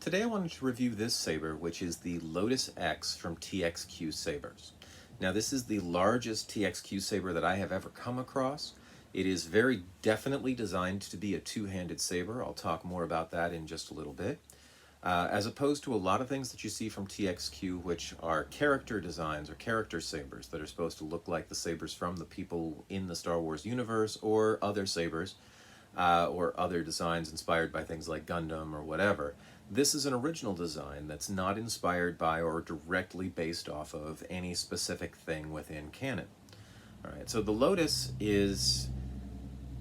Today I wanted to review this saber, which is the Lotus X from TXQ Sabers. Now this is the largest TXQ saber that I have ever come across. It is very definitely designed to be a two-handed saber. I'll talk more about that in just a little bit. As opposed to a lot of things that you see from TXQ, which are character designs or character sabers that are supposed to look like the sabers from the people in the Star Wars universe or other sabers, or other designs inspired by things like Gundam or whatever. This is an original design that's not inspired by or directly based off of any specific thing within canon. Alright, so the Lotus is,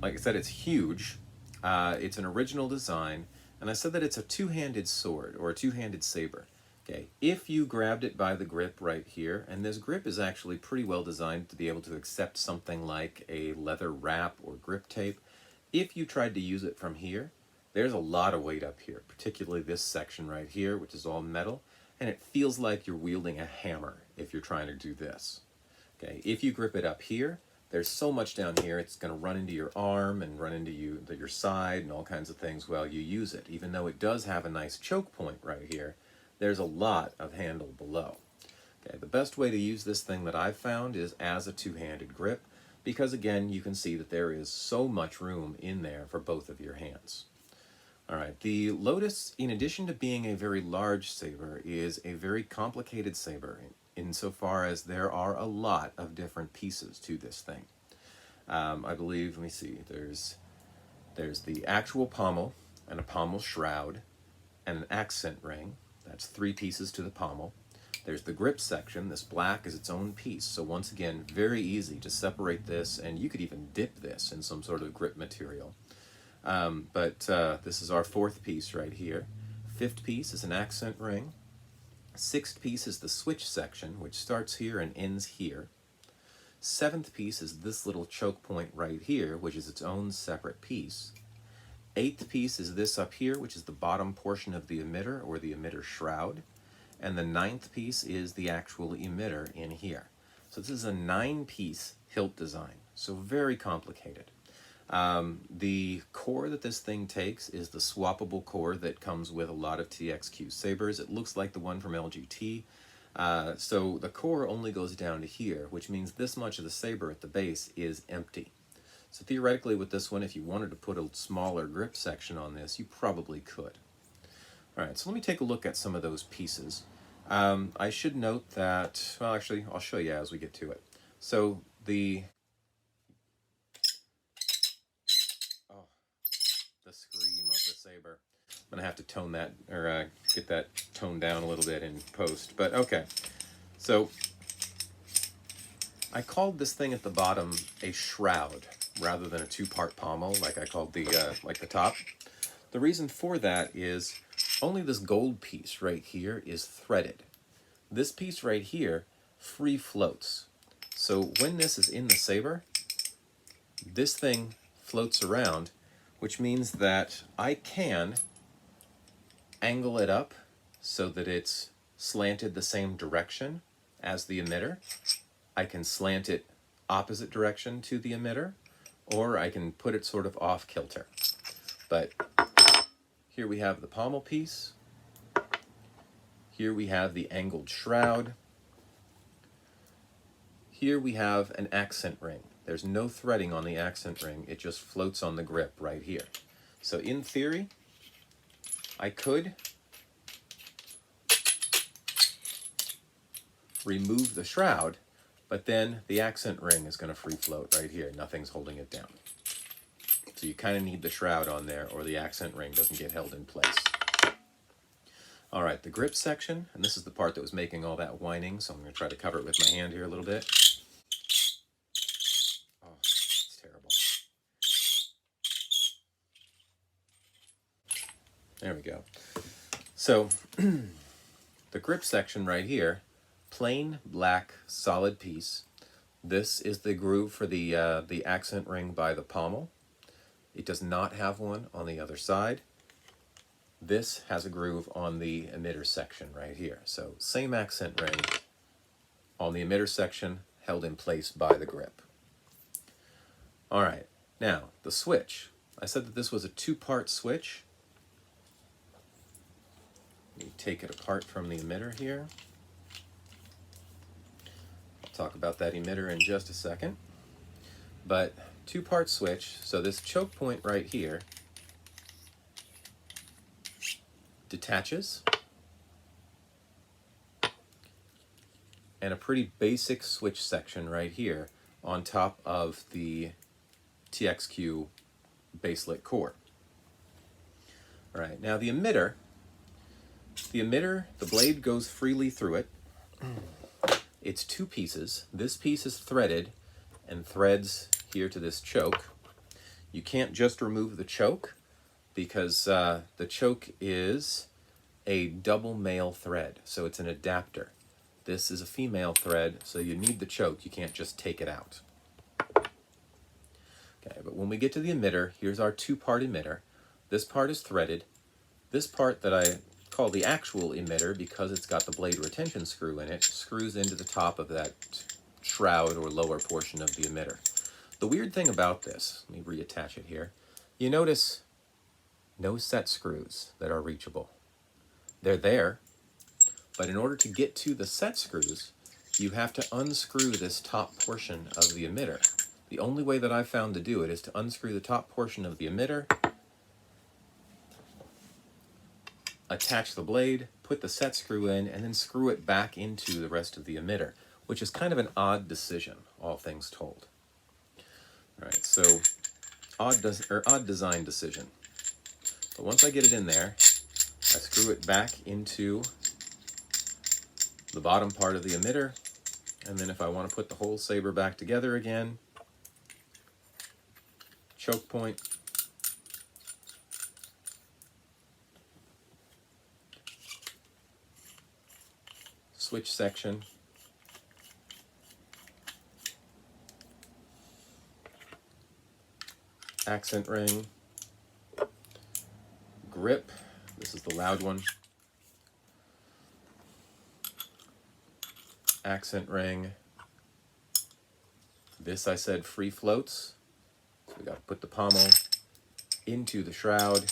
like I said, it's huge. It's an original design, and I said that it's a two-handed sword, or a two-handed saber. Okay, if you grabbed it by the grip right here, and this grip is actually pretty well designed to be able to accept something like a leather wrap or grip tape. If you tried to use it from here, there's a lot of weight up here, particularly this section right here, which is all metal, and it feels like you're wielding a hammer if you're trying to do this. Okay, if you grip it up here, there's so much down here, it's going to run into your arm and run into your side and all kinds of things while you use it. Even though it does have a nice choke point right here, there's a lot of handle below. Okay, the best way to use this thing that I've found is as a two-handed grip, because again, you can see that there is so much room in there for both of your hands. Alright, the Lotus, in addition to being a very large saber, is a very complicated saber insofar as there are a lot of different pieces to this thing. I believe, let me see, there's the actual pommel and a pommel shroud and an accent ring. That's 3 pieces to the pommel. There's the grip section. This black is its own piece, so once again, very easy to separate this, and you could even dip this in some sort of grip material. This is our 4th piece right here. 5th piece is an accent ring. 6th piece is the switch section, which starts here and ends here. 7th piece is this little choke point right here, which is its own separate piece. 8th piece is this up here, which is the bottom portion of the emitter, or the emitter shroud. And the 9th piece is the actual emitter in here. So this is a 9-piece hilt design, so very complicated. The core that this thing takes is the swappable core that comes with a lot of TXQ Sabers. It looks like the one from LGT. So the core only goes down to here, which means this much of the saber at the base is empty. So theoretically with this one, if you wanted to put a smaller grip section on this, you probably could. Alright, so let me take a look at some of those pieces. I should note that, well actually, I'll show you as we get to it. So the scream of the saber. I'm going to have to tone that, or get that toned down a little bit in post. But okay, so I called this thing at the bottom a shroud rather than a 2-part pommel like I called the top. The reason for that is only this gold piece right here is threaded. This piece right here free floats. So when this is in the saber, this thing floats around, which means that I can angle it up so that it's slanted the same direction as the emitter. I can slant it opposite direction to the emitter, or I can put it sort of off kilter. But here we have the pommel piece. Here we have the angled shroud. Here we have an accent ring. There's no threading on the accent ring, it just floats on the grip right here. So in theory, I could remove the shroud, but then the accent ring is going to free float right here. Nothing's holding it down. So you kind of need the shroud on there or the accent ring doesn't get held in place. Alright, the grip section, and this is the part that was making all that whining, so I'm going to try to cover it with my hand here a little bit. There we go. So the grip section right here, plain black solid piece. This is the groove for the accent ring by the pommel. It does not have one on the other side. This has a groove on the emitter section right here. So same accent ring on the emitter section held in place by the grip. Alright, now the switch. I said that this was a 2-part switch. Let me take it apart from the emitter here. I'll talk about that emitter in just a second. But two-part switch, so this choke point right here detaches, and a pretty basic switch section right here on top of the TXQ baselit core. All right, now the emitter, the blade goes freely through it. It's two pieces. This piece is threaded and threads here to this choke. You can't just remove the choke because the choke is a double male thread, so it's an adapter. This is a female thread, so you need the choke. You can't just take it out. Okay, but when we get to the emitter, here's our two-part emitter. This part is threaded. This part that I call the actual emitter, because it's got the blade retention screw in it, screws into the top of that shroud or lower portion of the emitter. The weird thing about this, let me reattach it here, you notice no set screws that are reachable. They're there, but in order to get to the set screws, you have to unscrew this top portion of the emitter. The only way that I've found to do it is to unscrew the top portion of the emitter, attach the blade, put the set screw in, and then screw it back into the rest of the emitter, which is kind of an odd decision, all things told. All right, so odd design decision. But once I get it in there, I screw it back into the bottom part of the emitter, and then if I want to put the whole saber back together again, choke point, switch section, accent ring, grip, this is the loud one, accent ring, this I said free floats, so we got to put the pommel into the shroud,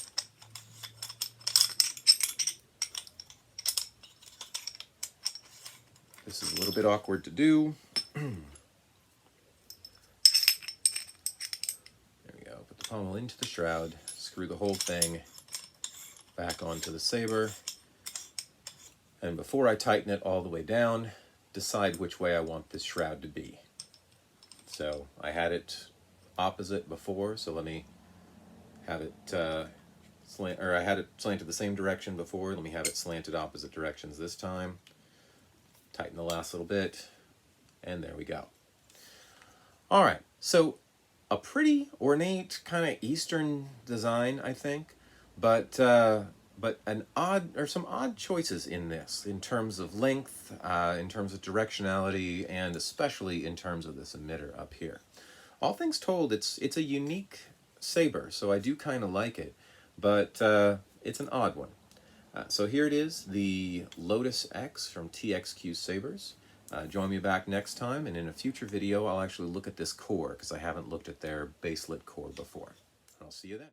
this is a little bit awkward to do. There we go, put the pommel into the shroud, screw the whole thing back onto the saber, and before I tighten it all the way down, decide which way I want this shroud to be. So I had it opposite before, so let me have it I had it slanted the same direction before, let me have it slanted opposite directions this time. Tighten the last little bit, and there we go. All right, so a pretty ornate kind of Eastern design, I think, but some odd choices in this, in terms of length, in terms of directionality, and especially in terms of this emitter up here. All things told, it's a unique saber, so I do kind of like it, but it's an odd one. So here it is, the Lotus X from TXQ Sabers. Join me back next time, and in a future video I'll actually look at this core, because I haven't looked at their baselit core before. I'll see you then.